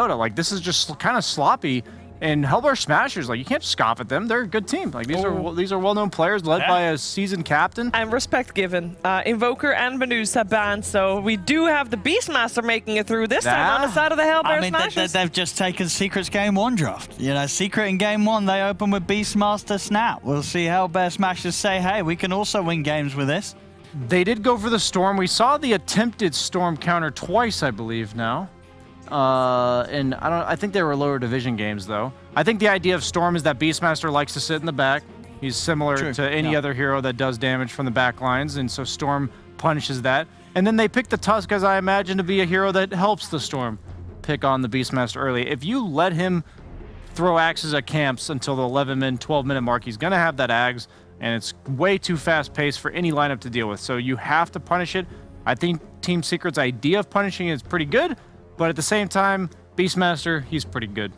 DOTA. Like, this is just kind of sloppy. And HELLBEARS Smashers, like, you can't scoff at them. They're a good team. Like, these are well-known players led by a seasoned captain. And respect given. Invoker and Medusa banned, so we do have the Beastmaster making it through this time on the side of the HELLBEARS Smashers. They've just taken Secret's Game 1 draft. You know, Secret in Game 1, they open with Beastmaster Snap. We'll see HELLBEARS Smashers say, hey, we can also win games with this. They did go for the Storm. We saw the attempted Storm counter twice, I believe, now. And I think they were lower division games, though. I think the idea of Storm is that Beastmaster likes to sit in the back. He's similar to any other hero that does damage from the back lines, and so Storm punishes that. And then they pick the Tusk, as I imagine, to be a hero that helps the Storm pick on the Beastmaster early. If you let him throw axes at camps until the 11-minute, 12-minute mark, he's going to have that Ags, and it's way too fast-paced for any lineup to deal with. So you have to punish it. I think Team Secret's idea of punishing it is pretty good, but at the same time, Beastmaster, he's pretty good.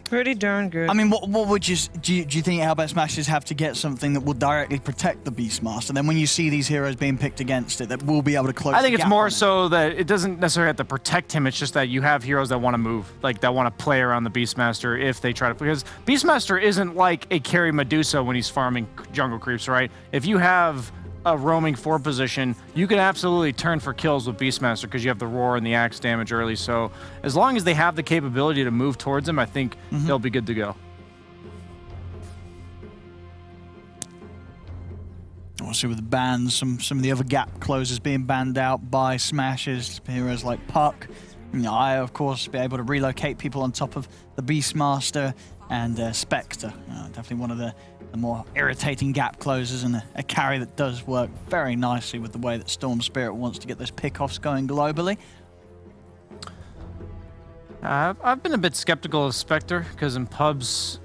Pretty darn good. I mean, what would you do? You think HELLBEARS Smashers have to get something that will directly protect the Beastmaster? Then when you see these heroes being picked against it, that will be able to close. I think the it's gap more on so that it doesn't necessarily have to protect him. It's just that you have heroes that want to move, like that want to play around the Beastmaster if they try to. Because Beastmaster isn't like a carry Medusa when he's farming jungle creeps, right? If you have a roaming 4 position, you can absolutely turn for kills with Beastmaster because you have the roar and the axe damage early. So as long as they have the capability to move towards him, I think they'll be good to go. Also with the bans, some of the other gap closers being banned out by Smashers, heroes like Puck. You know, I, of course, be able to relocate people on top of the Beastmaster and Spectre. Definitely one of the more irritating gap closers and a carry that does work very nicely with the way that Storm Spirit wants to get those pickoffs going globally. I've been a bit skeptical of Spectre because in pubs,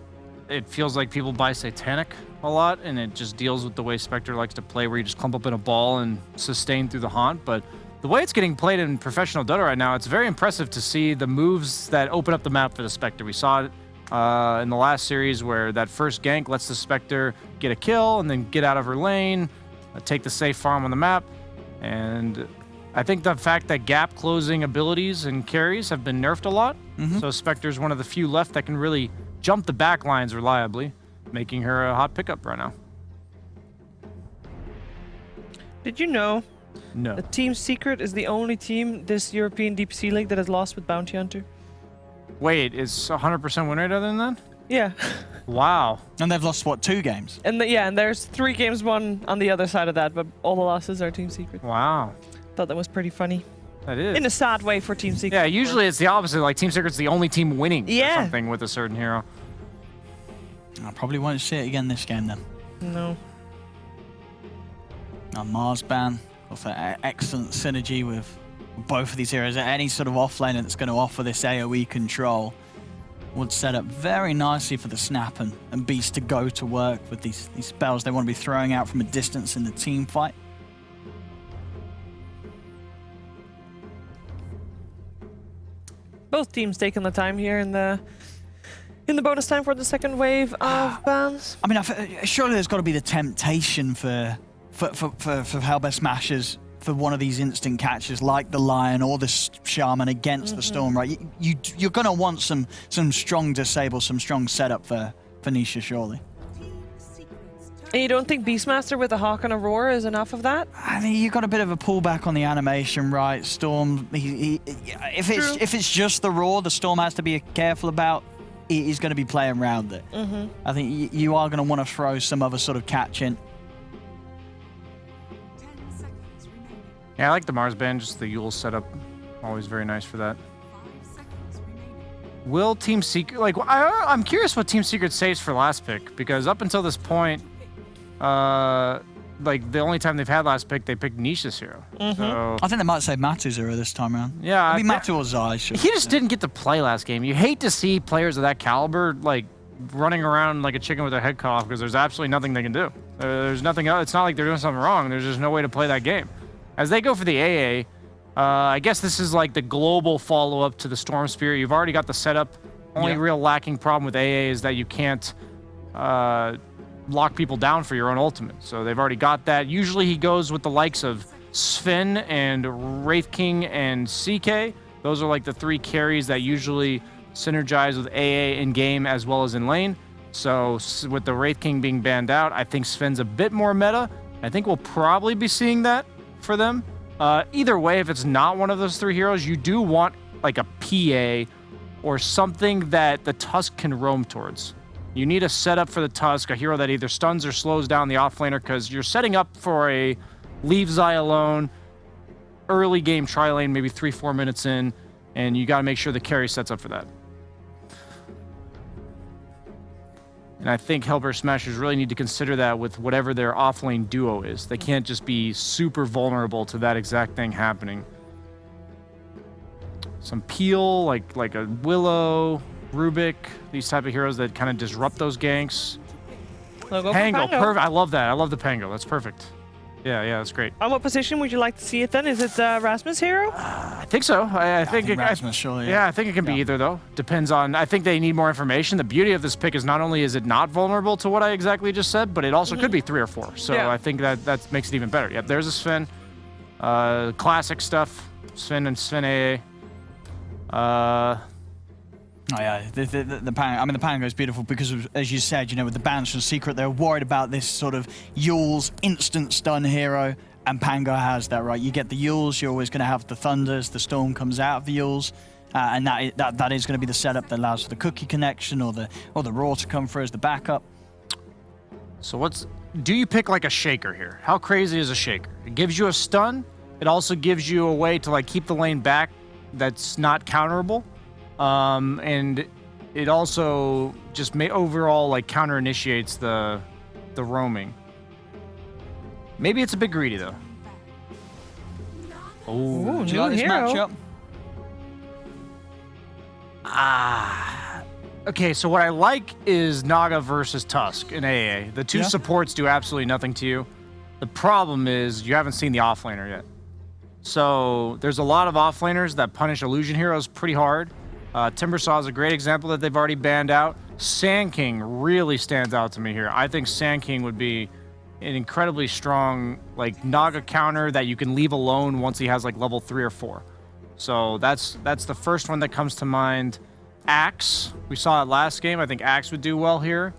it feels like people buy Satanic a lot, and it just deals with the way Spectre likes to play, where you just clump up in a ball and sustain through the haunt. But the way it's getting played in professional Dota right now, it's very impressive to see the moves that open up the map for the Spectre. We saw it in the last series where that first gank lets the Spectre get a kill and then get out of her lane, take the safe farm on the map. And I think the fact that gap closing abilities and carries have been nerfed a lot. So Spectre's one of the few left that can really jump the back lines reliably, making her a hot pickup right now. Did you know No. that Team Secret is the only team this European DPC League that has lost with Bounty Hunter? Wait, is 100% win rate other than that? Yeah. Wow. And they've lost, what, 2 games? And and there's 3 games won on the other side of that, but all the losses are Team Secret. Wow. Thought that was pretty funny. That is. In a sad way for Team Secret. Yeah, usually it's the opposite. Like, Team Secret's the only team winning or something with a certain hero. I probably won't see it again this game then. No. Mars ban, with excellent synergy with both of these heroes. Any sort of offlaner that's going to offer this AoE control would set up very nicely for the Snap and Beast to go to work with these spells they want to be throwing out from a distance in the team fight. Both teams taking the time here in the bonus time for the second wave of bans. I mean, surely there's got to be the temptation for HELLBEARS Smashers for one of these instant catches like the Lion or the Shaman against the Storm, right? You're going to want some strong disable, some strong setup for Nisha, surely. And you don't think Beastmaster with a Hawk and a Roar is enough of that? I mean, you've got a bit of a pullback on the animation, right? Storm, if it's just the Roar, the Storm has to be careful about. He's going to be playing around it. I think you are going to want to throw some other sort of catch in. Yeah, I like the Mars band, just the Yule setup. Always very nice for that. Will Team Secret... Like, I'm curious what Team Secret saves for last pick, because up until this point, like, the only time they've had last pick, they picked Nisha's hero. So, I think they might save Matu's hero this time around. yeah, I mean, Matu or Zai. he just didn't get to play last game. You hate to see players of that caliber, like, running around like a chicken with their head cut off, because there's absolutely nothing they can do. There's nothing else. It's not like they're doing something wrong. There's just no way to play that game. As they go for the AA, I guess this is like the global follow-up to the Storm Spirit. You've already got the setup. Only real lacking problem with AA is that you can't lock people down for your own ultimate. So they've already got that. Usually he goes with the likes of Sven and Wraith King and CK Those are like the 3 carries that usually synergize with AA in game as well as in lane. So with the Wraith King being banned out, I think Sven's a bit more meta. I think we'll probably be seeing that for them. Either way, if it's not one of those 3 heroes, you do want like a PA or something that the Tusk can roam towards. You need a setup for the Tusk, a hero that either stuns or slows down the offlaner, because you're setting up for a leave Zai alone, early game tri-lane, maybe 3-4 minutes in, and you got to make sure the carry sets up for that. And I think Hellbear Smashers really need to consider that with whatever their offlane duo is. They can't just be super vulnerable to that exact thing happening. Some Peel, like a Willow, Rubik, these type of heroes that kind of disrupt those ganks. Pango, perfect. I love that. I love the Pango. That's perfect. Yeah, that's great. On what position would you like to see it then? Is it Rasmus hero? I think so. I think Rasmus, surely. Yeah, I think it can be either, though. Depends on... I think they need more information. The beauty of this pick is not only is it not vulnerable to what I exactly just said, but it also could be 3 or 4. So I think that makes it even better. Yep, there's a Sven. Classic stuff. Sven and Sven AA. Oh yeah, the Pango is beautiful because, as you said, with the bans from Secret, they're worried about this sort of Yule's instant stun hero, and Pango has that, right? You get the Yules, you're always going to have the Thunders, the Storm comes out of the Yules, and that is going to be the setup that allows for the cookie connection or the Raw to come through as the backup. So do you pick like a Shaker here? How crazy is a Shaker? It gives you a stun. It also gives you a way to like keep the lane back that's not counterable. And it also just overall like counter initiates the roaming. Maybe it's a bit greedy though. Oh, do you like this matchup? Okay, so what I like is Naga versus Tusk in AA. The 2 supports do absolutely nothing to you. The problem is you haven't seen the offlaner yet. So there's a lot of offlaners that punish illusion heroes pretty hard. Timbersaw is a great example that they've already banned out. Sand King really stands out to me here. I think Sand King would be an incredibly strong like Naga counter that you can leave alone once he has like level 3 or 4. So that's the first one that comes to mind. Axe, we saw it last game. I think Axe would do well here.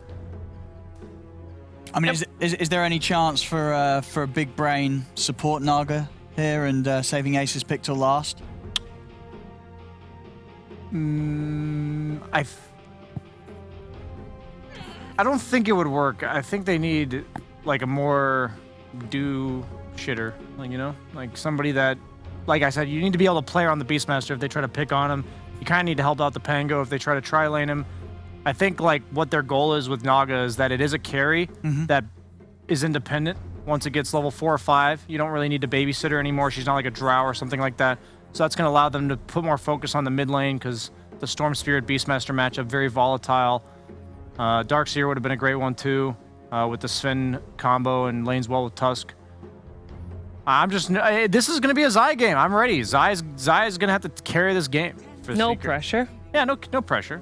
I mean, is there any chance for a big brain support Naga here and saving Ace's pick till last? I don't think it would work. I think they need like a more shitter, like somebody that, like I said, you need to be able to play around the Beastmaster if they try to pick on him. You kind of need to help out the Pango if they try to tri-lane him. I think like what their goal is with Naga is that it is a carry that is independent. Once it gets level 4 or 5, you don't really need to babysit her anymore. She's not like a Drow or something like that. So that's going to allow them to put more focus on the mid lane because the Storm Spirit Beastmaster matchup, very volatile. Darkseer would have been a great one too, with the Sven combo and lanes well with Tusk. This is going to be a Zai game. I'm ready. Zai is going to have to carry this game. No pressure. Yeah, no pressure.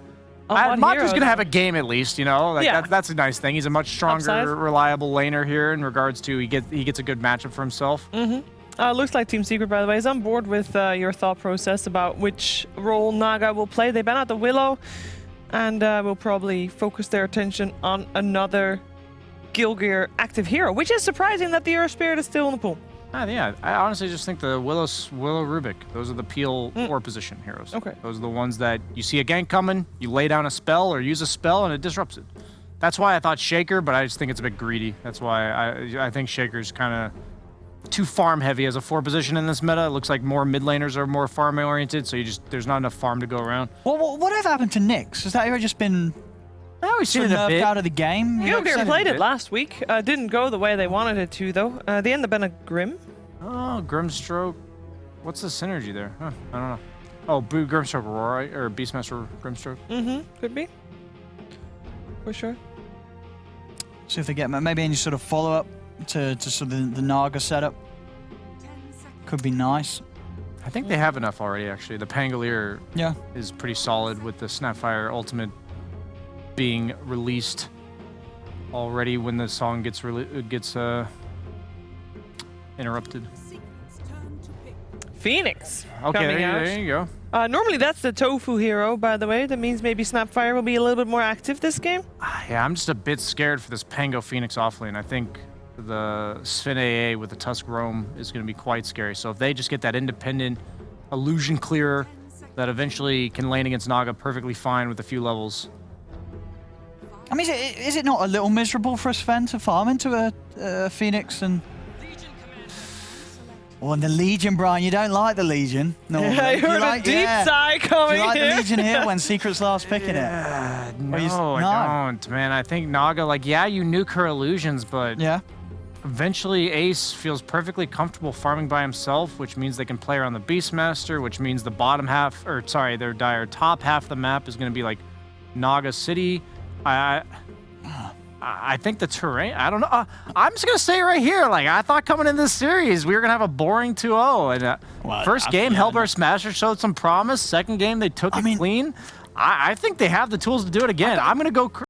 Maka's going to have a game at least, that's a nice thing. He's a much stronger, reliable laner here in regards to he gets a good matchup for himself. Looks like Team Secret, by the way, is on board with your thought process about which role Naga will play. They ban out the Willow and will probably focus their attention on another Gilgear active hero, which is surprising that the Earth Spirit is still in the pool. Yeah, I honestly just think the Willow Rubik, those are the Peel 4 position heroes. Okay. Those are the ones that you see a gank coming, you lay down a spell or use a spell and it disrupts it. That's why I thought Shaker, but I just think it's a bit greedy. That's why I think Shaker's kind of too farm heavy as a 4 position in this meta. It looks like more mid laners are more farm oriented, so there's not enough farm to go around. Well, whatever happened to Nyx? Has that ever just been we've seen it a bit out of the game? Gilgear played it last week. Didn't go the way they wanted it to though. They ended up in a Grim. Oh, Grimstroke. What's the synergy there? Huh, I don't know. Oh, Grimstroke Aurora or Beastmaster Grimstroke. Could be. For sure. See if they get maybe any sort of follow up to sort of the Naga setup. Could be nice. I think they have enough already, actually. The Pangolier is pretty solid with the Snapfire Ultimate being released already when the song gets interrupted. Phoenix Okay, coming out. there you go. Normally that's the Tofu hero, by the way. That means maybe Snapfire will be a little bit more active this game. Yeah, I'm just a bit scared for this Pango Phoenix offlane. I think the Sven AA with the Tusk Roam is going to be quite scary. So if they just get that independent illusion clearer that eventually can lane against Naga perfectly fine with a few levels. I mean, is it not a little miserable for Sven to farm into a Phoenix and... Oh, and the Legion, Brian. You don't like the Legion. No, I heard a deep sigh coming Do you like here. the Legion here when Secret's last picking it? No, I don't, man. I think Naga, like, yeah, you nuke her illusions, but Yeah. eventually Ace feels perfectly comfortable farming by himself, which means they can play around the Beastmaster, which means the bottom half, or sorry, their top half of the map is going to be like Naga City. I think the terrain, I don't know. I'm just going to say right here, like, I thought coming in this series, we were going to have a boring 2-0. And Well, first game, HELLBEARS Smasher showed some promise. Second game, they took it clean. I think they have the tools to do it again. I'm going to go